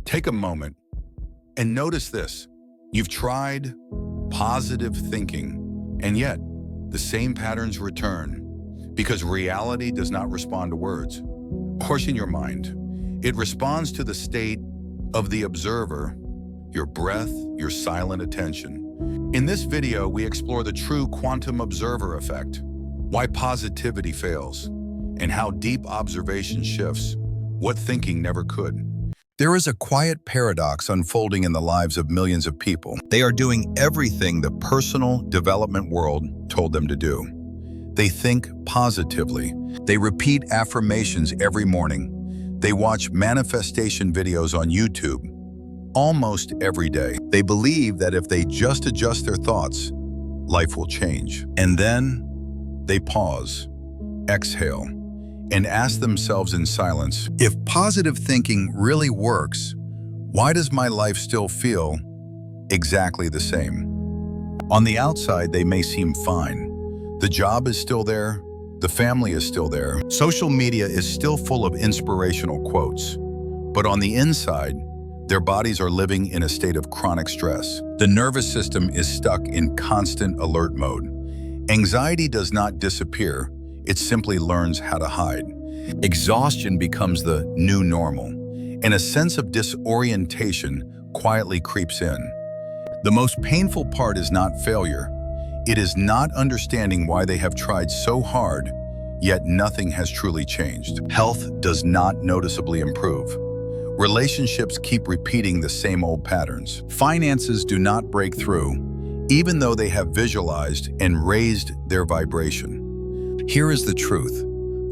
Take a moment and notice this. You've tried positive thinking, and yet the same patterns return because reality does not respond to words. Portion your mind. It responds to the state of the observer, your breath, your silent attention. In this video, we explore the true quantum observer effect, why positivity fails, and how deep observation shifts what thinking never could. There is a quiet paradox unfolding in the lives of millions of people. They are doing everything the personal development world told them to do. They think positively. They repeat affirmations every morning. They watch manifestation videos on YouTube almost every day. They believe that if they just adjust their thoughts, life will change. And then they pause, exhale, and ask themselves in silence, if positive thinking really works, why does my life still feel exactly the same? On the outside, they may seem fine. The job is still there. The family is still there. Social media is still full of inspirational quotes. But on the inside, their bodies are living in a state of chronic stress. The nervous system is stuck in constant alert mode. Anxiety does not disappear. It simply learns how to hide. Exhaustion becomes the new normal, and a sense of disorientation quietly creeps in. The most painful part is not failure. It is not understanding why they have tried so hard, yet nothing has truly changed. Health does not noticeably improve. Relationships keep repeating the same old patterns. Finances do not break through, even though they have visualized and raised their vibration. Here is the truth.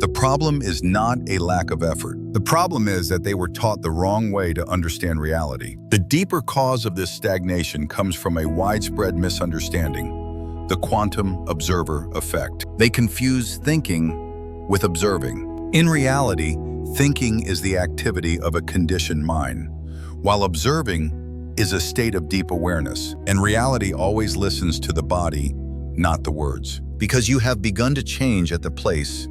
The problem is not a lack of effort. The problem is that they were taught the wrong way to understand reality. The deeper cause of this stagnation comes from a widespread misunderstanding, the quantum observer effect. They confuse thinking with observing. In reality, thinking is the activity of a conditioned mind, while observing is a state of deep awareness. And reality always listens to the body, not the words. Because you have begun to change at the place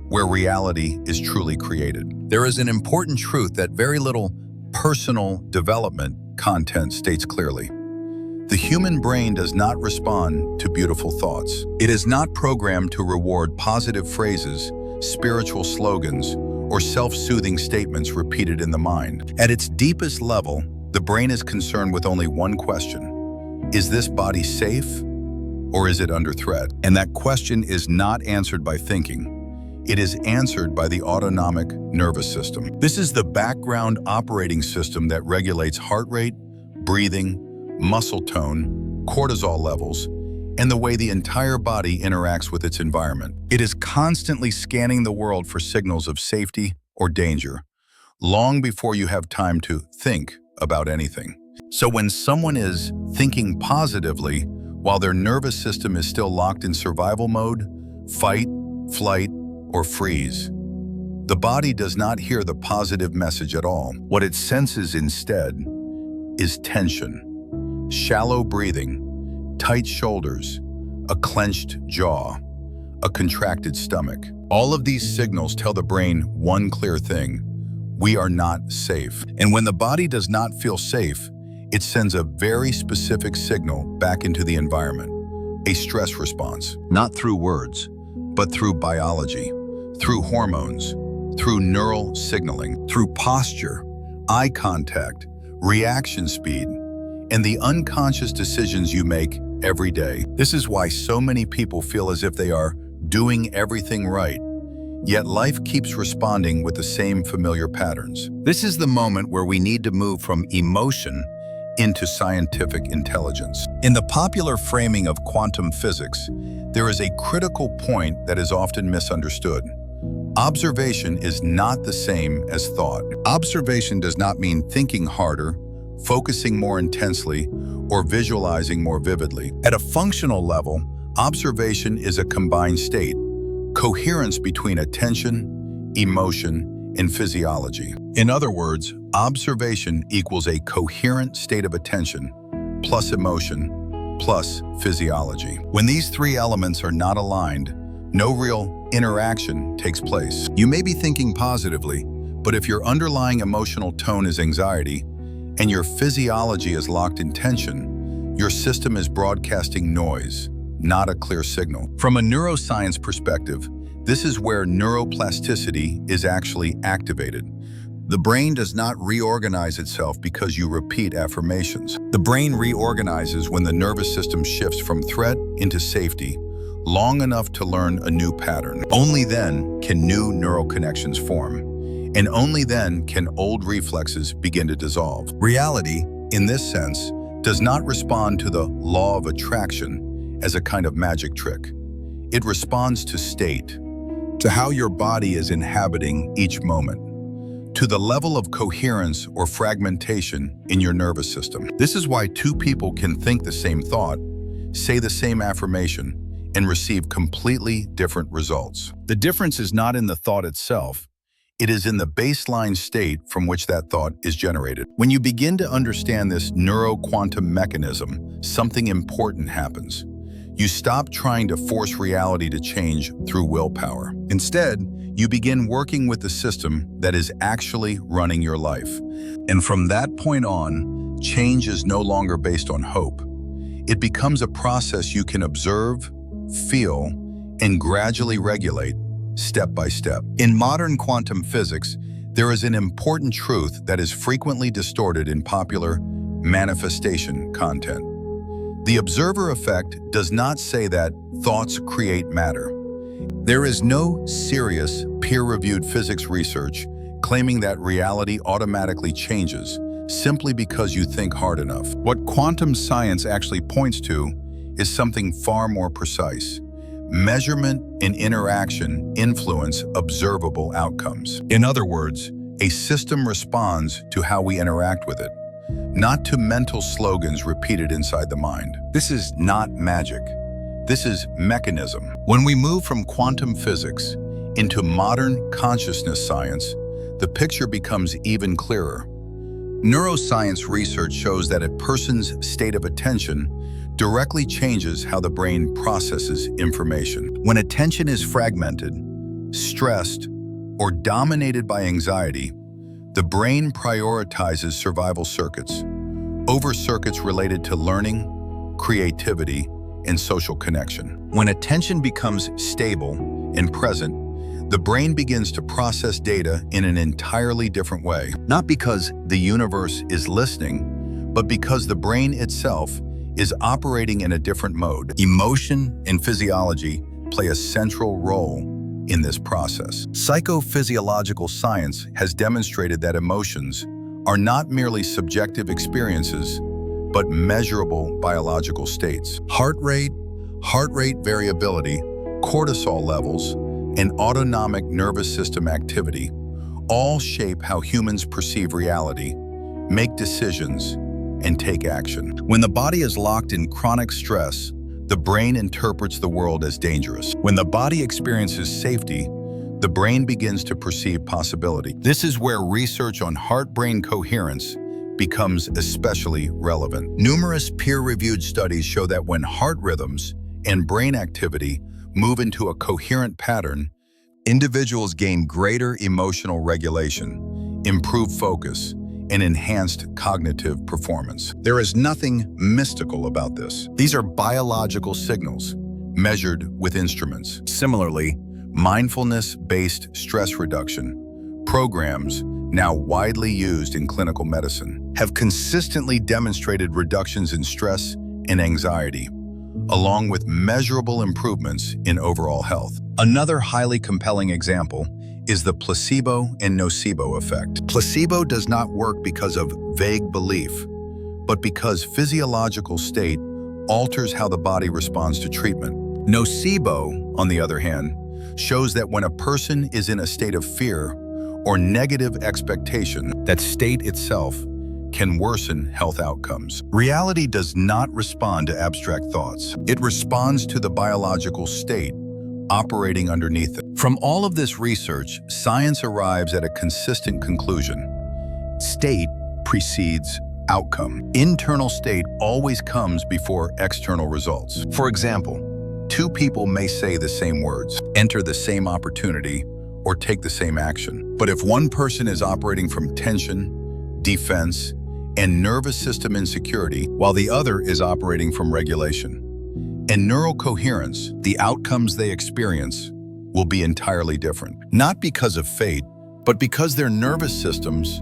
where reality is truly created. There is an important truth that very little personal development content states clearly. The human brain does not respond to beautiful thoughts. It is not programmed to reward positive phrases, spiritual slogans, or self-soothing statements repeated in the mind. At its deepest level, the brain is concerned with only one question: is this body safe? Or is it under threat? And that question is not answered by thinking. It is answered by the autonomic nervous system. This is the background operating system that regulates heart rate, breathing, muscle tone, cortisol levels, and the way the entire body interacts with its environment. It is constantly scanning the world for signals of safety or danger, long before you have time to think about anything. So when someone is thinking positively, while their nervous system is still locked in survival mode, fight, flight, or freeze, the body does not hear the positive message at all. What it senses instead is tension, shallow breathing, tight shoulders, a clenched jaw, a contracted stomach. All of these signals tell the brain one clear thing: we are not safe. And when the body does not feel safe, it sends a very specific signal back into the environment, a stress response, not through words, but through biology, through hormones, through neural signaling, through posture, eye contact, reaction speed, and the unconscious decisions you make every day. This is why so many people feel as if they are doing everything right, yet life keeps responding with the same familiar patterns. This is the moment where we need to move from emotion into scientific intelligence. In the popular framing of quantum physics, there is a critical point that is often misunderstood. Observation is not the same as thought. Observation does not mean thinking harder, focusing more intensely, or visualizing more vividly. At a functional level, observation is a combined state, coherence between attention, emotion, and physiology. In other words, observation equals a coherent state of attention, plus emotion, plus physiology. When these three elements are not aligned, no real interaction takes place. You may be thinking positively, but if your underlying emotional tone is anxiety, and your physiology is locked in tension, your system is broadcasting noise, not a clear signal. From a neuroscience perspective, this is where neuroplasticity is actually activated. The brain does not reorganize itself because you repeat affirmations. The brain reorganizes when the nervous system shifts from threat into safety, long enough to learn a new pattern. Only then can new neural connections form, and only then can old reflexes begin to dissolve. Reality, in this sense, does not respond to the law of attraction as a kind of magic trick. It responds to state, to how your body is inhabiting each moment, to the level of coherence or fragmentation in your nervous system. This is why two people can think the same thought, say the same affirmation, and receive completely different results. The difference is not in the thought itself, it is in the baseline state from which that thought is generated. When you begin to understand this neuro-quantum mechanism, something important happens. You stop trying to force reality to change through willpower. Instead, you begin working with the system that is actually running your life. And from that point on, change is no longer based on hope. It becomes a process you can observe, feel, and gradually regulate, step by step. In modern quantum physics, there is an important truth that is frequently distorted in popular manifestation content. The observer effect does not say that thoughts create matter. There is no serious, peer-reviewed physics research claiming that reality automatically changes simply because you think hard enough. What quantum science actually points to is something far more precise. Measurement and interaction influence observable outcomes. In other words, a system responds to how we interact with it, not to mental slogans repeated inside the mind. This is not magic. This is mechanism. When we move from quantum physics into modern consciousness science, the picture becomes even clearer. Neuroscience research shows that a person's state of attention directly changes how the brain processes information. When attention is fragmented, stressed, or dominated by anxiety, the brain prioritizes survival circuits over circuits related to learning, creativity, and social connection. When attention becomes stable and present, the brain begins to process data in an entirely different way. Not because the universe is listening, but because the brain itself is operating in a different mode. Emotion and physiology play a central role in this process. Psychophysiological science has demonstrated that emotions are not merely subjective experiences, but measurable biological states. Heart rate variability, cortisol levels, and autonomic nervous system activity all shape how humans perceive reality, make decisions, and take action. When the body is locked in chronic stress, the brain interprets the world as dangerous. When the body experiences safety, the brain begins to perceive possibility. This is where research on heart-brain coherence becomes especially relevant. Numerous peer-reviewed studies show that when heart rhythms and brain activity move into a coherent pattern, individuals gain greater emotional regulation, improved focus, and enhanced cognitive performance. There is nothing mystical about this. These are biological signals measured with instruments. Similarly, mindfulness-based stress reduction programs, now widely used in clinical medicine, have consistently demonstrated reductions in stress and anxiety, along with measurable improvements in overall health. Another highly compelling example is the placebo and nocebo effect. Placebo does not work because of vague belief, but because physiological state alters how the body responds to treatment. Nocebo, on the other hand, shows that when a person is in a state of fear or negative expectation, that state itself can worsen health outcomes. Reality does not respond to abstract thoughts. It responds to the biological state operating underneath it. From all of this research, science arrives at a consistent conclusion. State precedes outcome. Internal state always comes before external results. For example, two people may say the same words, enter the same opportunity, or take the same action. But if one person is operating from tension, defense, and nervous system insecurity, while the other is operating from regulation. In neural coherence, the outcomes they experience will be entirely different. Not because of fate, but because their nervous systems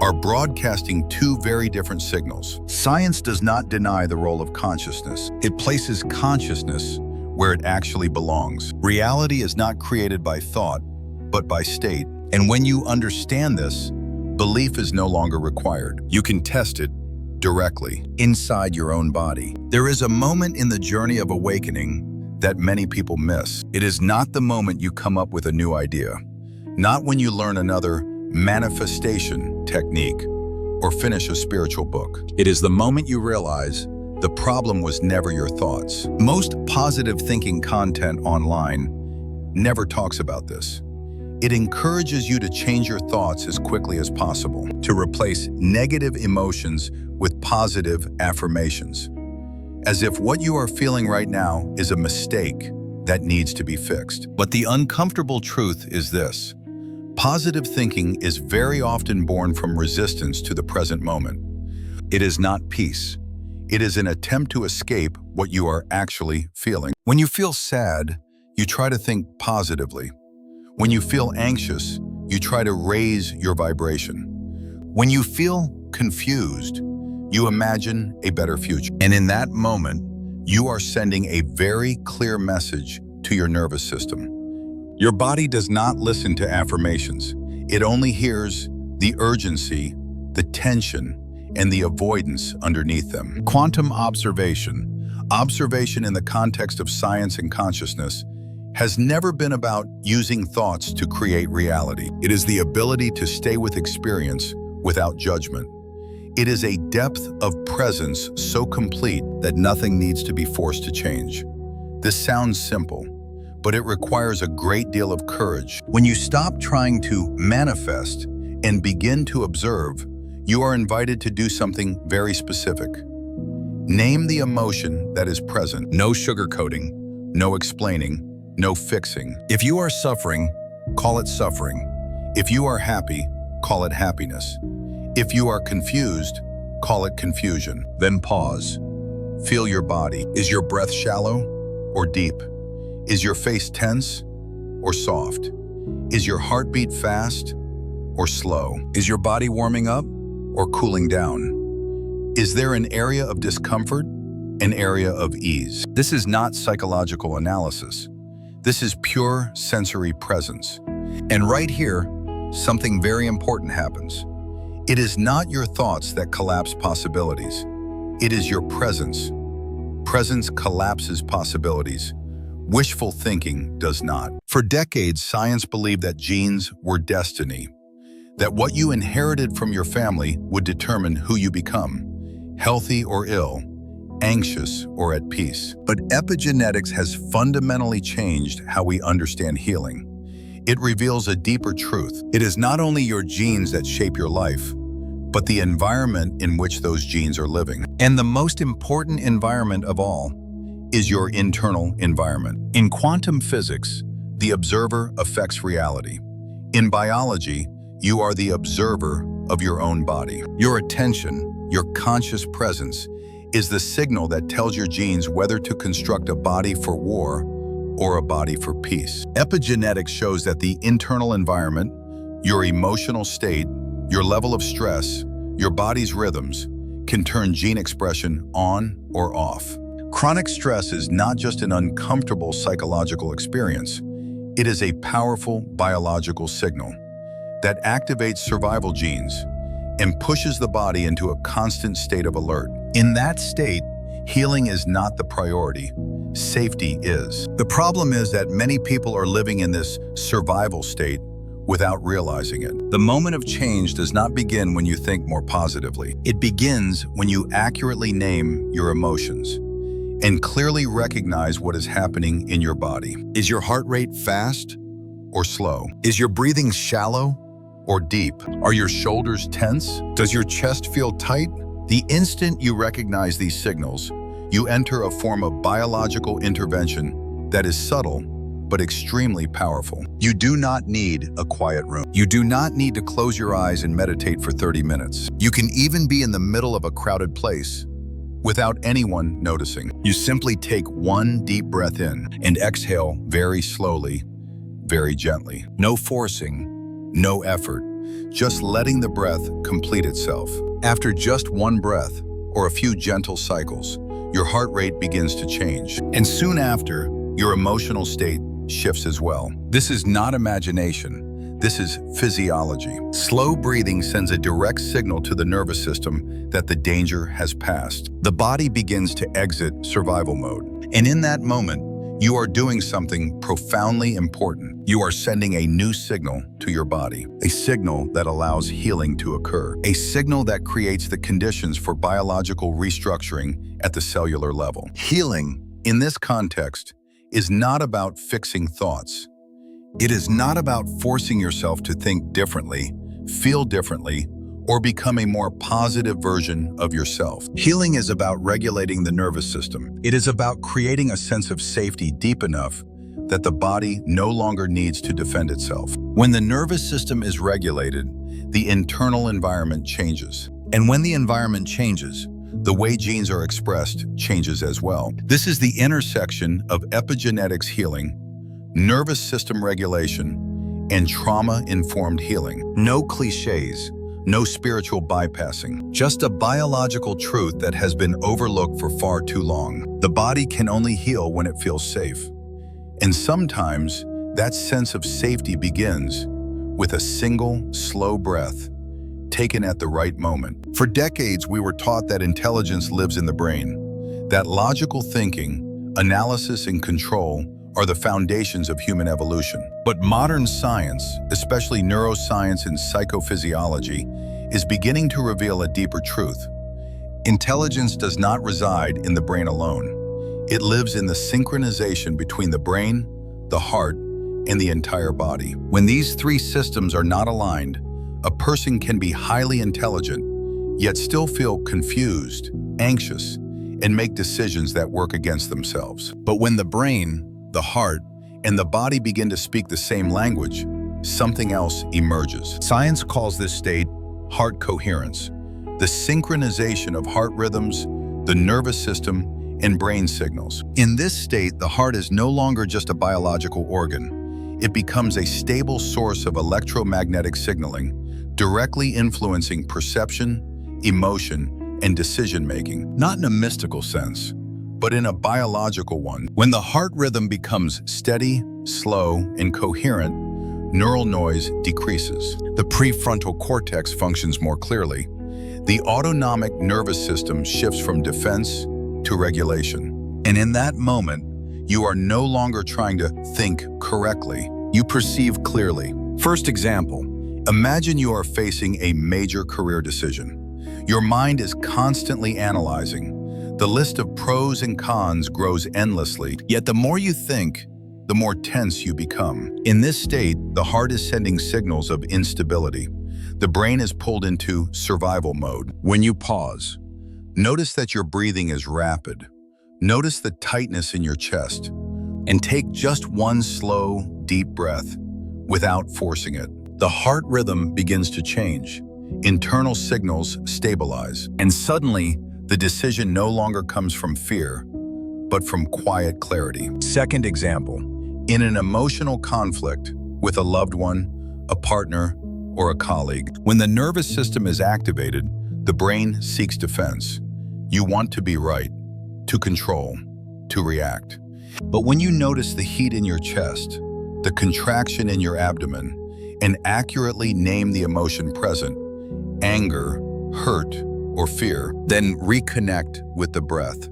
are broadcasting two very different signals. Science does not deny the role of consciousness. It places consciousness where it actually belongs. Reality is not created by thought, but by state. And when you understand this, belief is no longer required. You can test it directly inside your own body. There is a moment in the journey of awakening that many people miss. It is not the moment you come up with a new idea, not when you learn another manifestation technique or finish a spiritual book. It is the moment you realize the problem was never your thoughts. Most positive thinking content online never talks about this. It encourages you to change your thoughts as quickly as possible, to replace negative emotions with positive affirmations, as if what you are feeling right now is a mistake that needs to be fixed. But the uncomfortable truth is this: positive thinking is very often born from resistance to the present moment. It is not peace. It is an attempt to escape what you are actually feeling. When you feel sad, you try to think positively. When you feel anxious, you try to raise your vibration. When you feel confused, you imagine a better future. And in that moment, you are sending a very clear message to your nervous system. Your body does not listen to affirmations. It only hears the urgency, the tension, and the avoidance underneath them. Quantum observation in the context of science and consciousness, has never been about using thoughts to create reality. It is the ability to stay with experience without judgment. It is a depth of presence so complete that nothing needs to be forced to change. This sounds simple, but it requires a great deal of courage. When you stop trying to manifest and begin to observe, you are invited to do something very specific. Name the emotion that is present. No sugarcoating, no explaining, no fixing. If you are suffering, call it suffering. If you are happy, call it happiness. If you are confused, call it confusion. Then pause. Feel your body. Is your breath shallow or deep? Is your face tense or soft? Is your heartbeat fast or slow? Is your body warming up or cooling down? Is there an area of discomfort, an area of ease? This is not psychological analysis. This is pure sensory presence. And right here, something very important happens. It is not your thoughts that collapse possibilities. It is your presence. Presence collapses possibilities. Wishful thinking does not. For decades, science believed that genes were destiny, that what you inherited from your family would determine who you become, healthy or ill, anxious or at peace. But epigenetics has fundamentally changed how we understand healing. It reveals a deeper truth. It is not only your genes that shape your life, but the environment in which those genes are living. And the most important environment of all is your internal environment. In quantum physics, the observer affects reality. In biology, you are the observer of your own body. Your attention, your conscious presence, is the signal that tells your genes whether to construct a body for war or a body for peace. Epigenetics shows that the internal environment, your emotional state, your level of stress, your body's rhythms, can turn gene expression on or off. Chronic stress is not just an uncomfortable psychological experience. It is a powerful biological signal that activates survival genes and pushes the body into a constant state of alert. In that state, healing is not the priority. Safety is. The problem is that many people are living in this survival state without realizing it. The moment of change does not begin when you think more positively. It begins when you accurately name your emotions and clearly recognize what is happening in your body. Is your heart rate fast or slow? Is your breathing shallow or deep? Are your shoulders tense? Does your chest feel tight? The instant you recognize these signals, you enter a form of biological intervention that is subtle but extremely powerful. You do not need a quiet room. You do not need to close your eyes and meditate for 30 minutes. You can even be in the middle of a crowded place without anyone noticing. You simply take one deep breath in and exhale very slowly, very gently. No forcing, no effort, just letting the breath complete itself. After just one breath or a few gentle cycles, your heart rate begins to change. And soon after, your emotional state shifts as well. This is not imagination. This is physiology. Slow breathing sends a direct signal to the nervous system that the danger has passed. The body begins to exit survival mode. And in that moment, you are doing something profoundly important. You are sending a new signal to your body, a signal that allows healing to occur, a signal that creates the conditions for biological restructuring at the cellular level. Healing, in this context, is not about fixing thoughts. It is not about forcing yourself to think differently, feel differently, or become a more positive version of yourself. Healing is about regulating the nervous system. It is about creating a sense of safety deep enough that the body no longer needs to defend itself. When the nervous system is regulated, the internal environment changes. And when the environment changes, the way genes are expressed changes as well. This is the intersection of epigenetics healing, nervous system regulation, and trauma-informed healing. No cliches. No spiritual bypassing, just a biological truth that has been overlooked for far too long. The body can only heal when it feels safe. And sometimes that sense of safety begins with a single, slow breath taken at the right moment. For decades, we were taught that intelligence lives in the brain, that logical thinking, analysis, and control are the foundations of human evolution. But modern science, especially neuroscience and psychophysiology, is beginning to reveal a deeper truth. Intelligence does not reside in the brain alone. It lives in the synchronization between the brain, the heart, and the entire body. When these three systems are not aligned, a person can be highly intelligent, yet still feel confused, anxious, and make decisions that work against themselves. But when the brain, the heart, and the body begin to speak the same language, something else emerges. Science calls this state heart coherence, the synchronization of heart rhythms, the nervous system, and brain signals. In this state, the heart is no longer just a biological organ. It becomes a stable source of electromagnetic signaling, directly influencing perception, emotion, and decision-making. Not in a mystical sense, but in a biological one. When the heart rhythm becomes steady, slow, and coherent, neural noise decreases. The prefrontal cortex functions more clearly. The autonomic nervous system shifts from defense to regulation. And in that moment, you are no longer trying to think correctly. You perceive clearly. First example, imagine you are facing a major career decision. Your mind is constantly analyzing. The list of pros and cons grows endlessly, yet the more you think, the more tense you become. In this state, the heart is sending signals of instability. The brain is pulled into survival mode. When you pause, notice that your breathing is rapid. Notice the tightness in your chest, and take just one slow, deep breath without forcing it. The heart rhythm begins to change. Internal signals stabilize, and suddenly, the decision no longer comes from fear, but from quiet clarity. Second example, in an emotional conflict with a loved one, a partner, or a colleague, when the nervous system is activated, the brain seeks defense. You want to be right, to control, to react. But when you notice the heat in your chest, the contraction in your abdomen, and accurately name the emotion present, anger, hurt, or fear, then reconnect with the breath.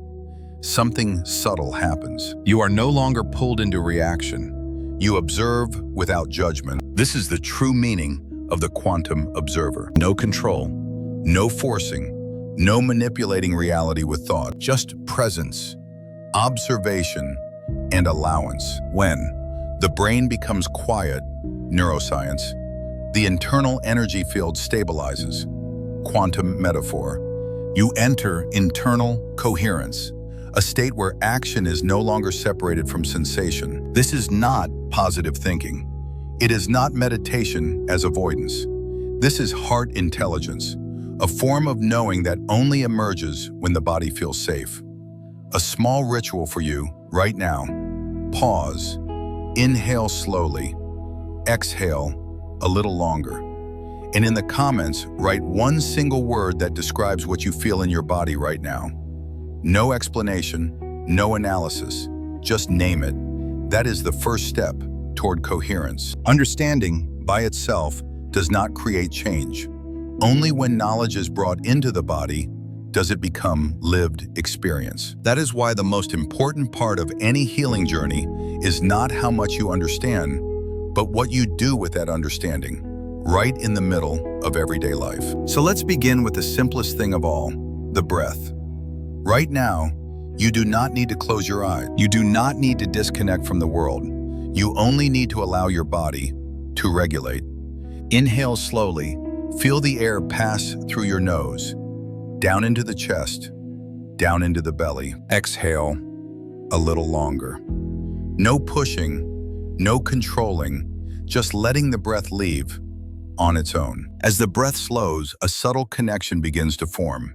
Something subtle happens. You are no longer pulled into reaction. You observe without judgment. This is the true meaning of the quantum observer. No control, no forcing, no manipulating reality with thought, just presence, observation, and allowance. When the brain becomes quiet, neuroscience, the internal energy field stabilizes. Quantum metaphor. You enter internal coherence, a state where action is no longer separated from sensation. This is not positive thinking. It is not meditation as avoidance. This is heart intelligence, a form of knowing that only emerges when the body feels safe. A small ritual for you right now. Pause. Inhale slowly. Exhale a little longer. And in the comments, write one single word that describes what you feel in your body right now. No explanation, no analysis, just name it. That is the first step toward coherence. Understanding by itself does not create change. Only when knowledge is brought into the body does it become lived experience. That is why the most important part of any healing journey is not how much you understand, but what you do with that understanding, right in the middle of everyday life. So let's begin with the simplest thing of all, the breath. Right now, you do not need to close your eyes. You do not need to disconnect from the world. You only need to allow your body to regulate. Inhale slowly. Feel the air pass through your nose, down into the chest, down into the belly. Exhale a little longer. No pushing, no controlling, just letting the breath leave on its own. As the breath slows, a subtle connection begins to form,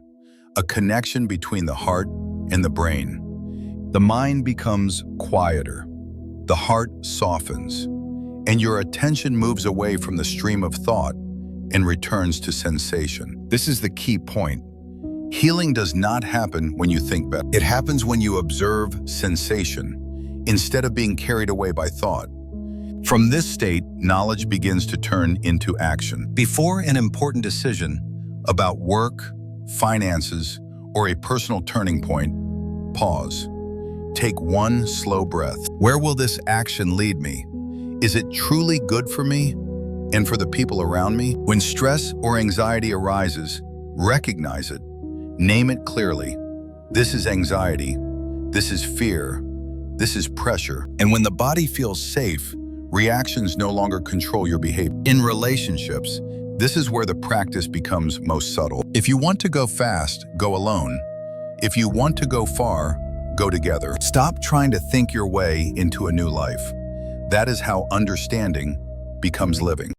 a connection between the heart and the brain. The mind becomes quieter, the heart softens, and your attention moves away from the stream of thought and returns to sensation. This is the key point. Healing does not happen when you think better. It happens when you observe sensation instead of being carried away by thought. From this state, knowledge begins to turn into action. Before an important decision about work, finances, or a personal turning point, pause. Take one slow breath. Where will this action lead me? Is it truly good for me and for the people around me? When stress or anxiety arises, recognize it. Name it clearly. This is anxiety. This is fear. This is pressure. And when the body feels safe, reactions no longer control your behavior. In relationships, this is where the practice becomes most subtle. If you want to go fast, go alone. If you want to go far, go together. Stop trying to think your way into a new life. That is how understanding becomes living.